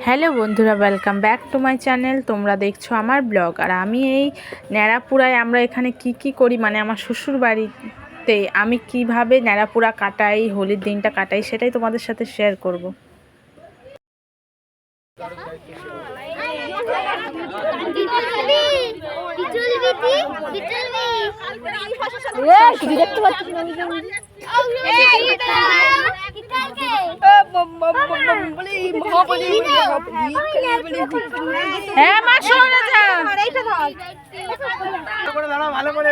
Hello বন্ধুরা, welcome back to my channel. তোমরা দেখছো আমার ব্লগ। আর আমি এই ন্যাড়াপুরায় আমরা এখানে কি করি, মানে আমার শ্বশুর বাড়িতে আমি কিভাবে ন্যাড়াপুরা কাটাই, হোলির দিনটা কাটাই, সেটাই তোমাদের সাথে শেয়ার করব। হ্যাঁ মা, শোনা যা ভালো করে।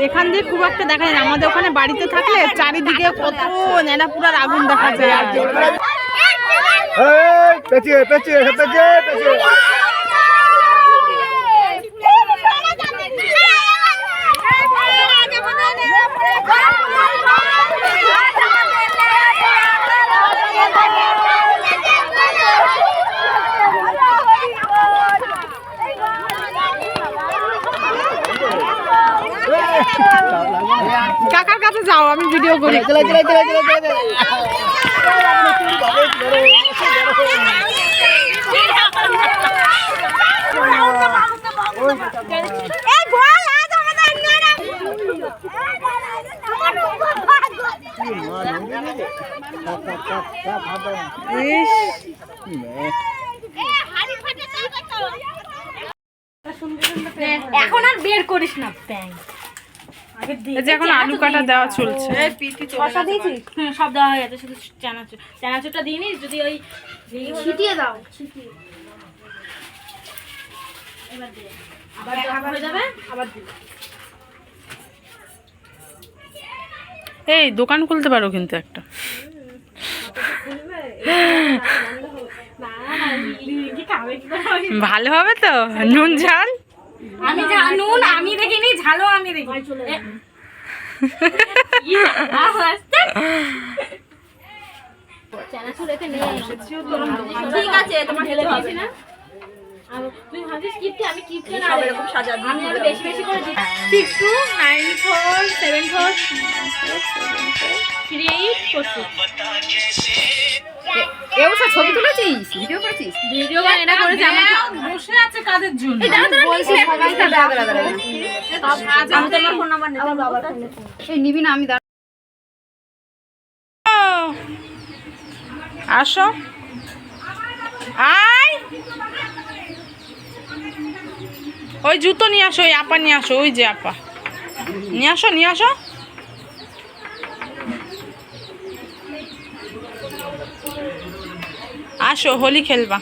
এখান দিয়ে খুব একটা দেখা যায় না, আমাদের ওখানে বাড়িতে থাকলে চারিদিকে কত ন্যাড়াপুরার আগুন দেখা যায়। কাকার কাছে যাও, আমি ভিডিও করি। এখন আর বের করিস না প্যাং। এখন আলু কাটা দেওয়া চলছে। সব দেওয়া হয়ে গেছে, শুধু চানাচুরটা দিইনি, যদি ওই ছিটিয়ে দাও, আবার হয়ে যাবে। আবার এই দোকান খুলতে পারো কিন্তু একটা। ভালো হবে তো, নুন ঝাল। আমি নুন আমি দেখিনি, ঝালও আমি দেখি। ঠিক আছে, তোমার ঢেলে দিয়েছি না। তুই ভাবিস কিপটে, আমি কিপটে না, এরকম সাজাবি। আমি আরো বেশি বেশি করে দিই। 6 2 9 4 7 4 3 8 4 6। এও সব ছবি তুলেছিস, ভিডিও করেছিস? ভিডিও গান এটা করেছে, আমার বসে আছে কাদের জন্য? এই দাঁড়া দাঁড়া, বলছি সবাই দাঁড়া দাঁড়া দাঁড়া। আমি তোমার ফোন নাম্বার নিতে বাবা ফোনে। এই নিবি না, আমি দাঁড়া। আসো, আয় ওই জুতো নিয়ে আসো, ওই আপা নিয়ে আসো, ওই যে আপা নিয়ে আসো, নিয়ে আসো। আসো, হোলি খেলবা,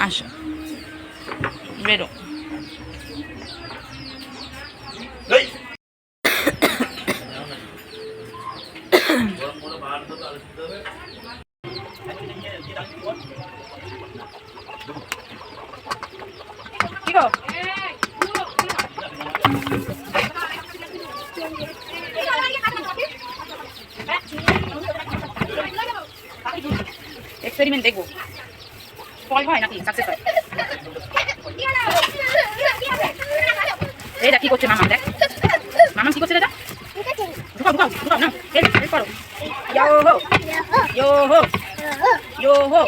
আসো, বেরো। কি গো? এক্সপেরিমেন্ট দেখবো ফল হয় নাকি সাকসেস হয়। এই দেখ কি করছে মামা, দেখ মামা কি করছে, দেখ ঢুকাও ঢুকাও ঢুকাও না, এই করো ইয়ো হো ইয়ো হো ইয়ো হো।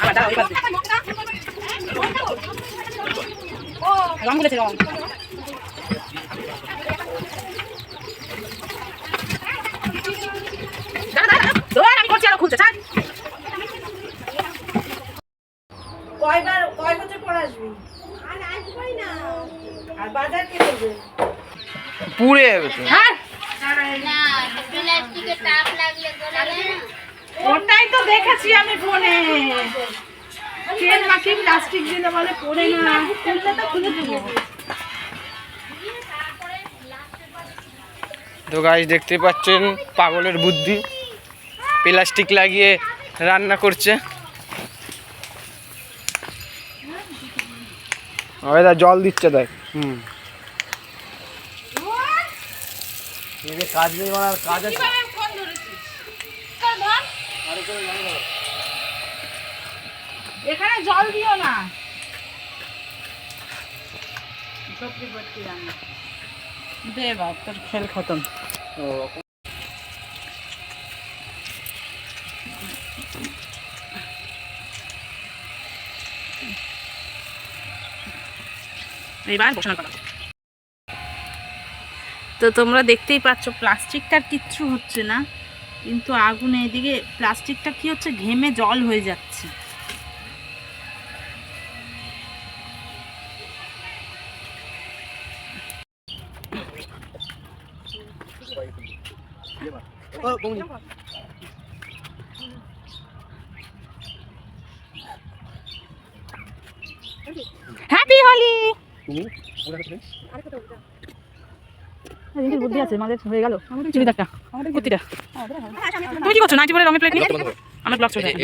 আবার দাঁড়াও, এবার রং বলেছে, রং আমি করছি, আরো খুলছে। ছাড়, কয় বছর পর আসবি? আর আসবই না। আর বাজার কে করবে? পুড়ে যাবে তো। হ্যাঁ ওটাই তো দেখেছি আমি ফোনে, তেল মাখি প্লাস্টিক দিলে বলে পড়ে না, খুললে তো খুলে দেবো। তো গাইস দেখতে পাচ্ছেন পাগলের বুদ্ধি, প্লাস্টিক লাগিয়ে রান্না করছে। ওইটা জল দিচ্ছে, দেখ। কাজ নেই, কাজ আছে। এখানে জল দিও না। চক্রবর্তী রান্না দে বাপ তোর খেল খতম। এবার বসানো করা। তো তোমরা দেখতেই পাচ্ছ প্লাস্টিকটার কিচ্ছু হচ্ছে না, কিন্তু আগুনে এদিকে প্লাস্টিকটা কি হচ্ছে, ঘেমে জল হয়ে যাচ্ছে। হ্যাপি হোলি। বুদ্ধি আছে আমাদের, হয়ে গেল চুড়িদারটা কুর্তিটা। তুমি কি করছো? নাইটি পরে রঙের প্লেট নিয়ে আমার ব্লগ চলে যায়।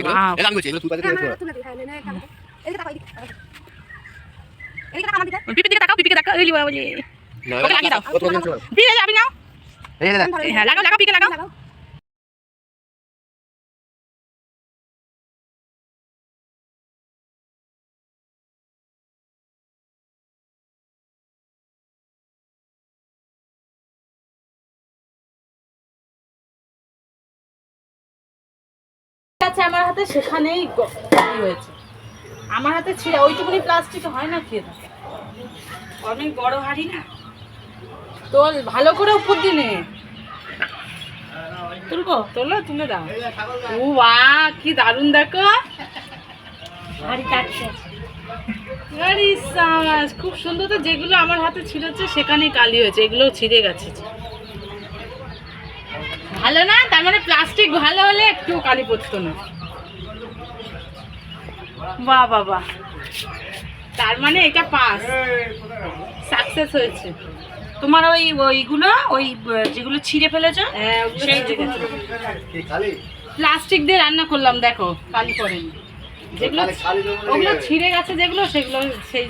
পিপির দিকে তাকাও, পিপিকে তাকাও। এই লিবা বলি ওকে লাগিয়ে দাও। পিপি যাবি না? হ্যাঁ লাগাও লাগাও, পিকে লাগাও। আমার হাতে সেখানেই হয়েছে, আমার হাতে ছিঁড়া ওইটুকুনি প্লাস্টিক হয় না, খেয়ে থাকে অনেক বড় হাড়ি না। তোল ভালো করে উপর দিনে তুলবো, তোলো তুলে দাও। ও বাহ কি দারুণ, দেখো খুব সুন্দর। তো যেগুলো আমার হাতে ছিঁড়েছে সেখানেই কালি হয়েছে, এগুলোও ছিঁড়ে গেছে। ভালো না? তার মানে প্লাস্টিক ভালো হলে একটু কালি পড়তো না। বাহ বাবা, তার মানে এটা পাস, সাকসেস হয়েছে। তোমার ওইগুলো যেগুলো ছিঁড়ে ফেলেছো, হ্যাঁ প্লাস্টিক দিয়ে রান্না করলাম, দেখো কালি পড়েনি। যেগুলো ওগুলো ছিঁড়ে গেছে যেগুলো, সেগুলো সেই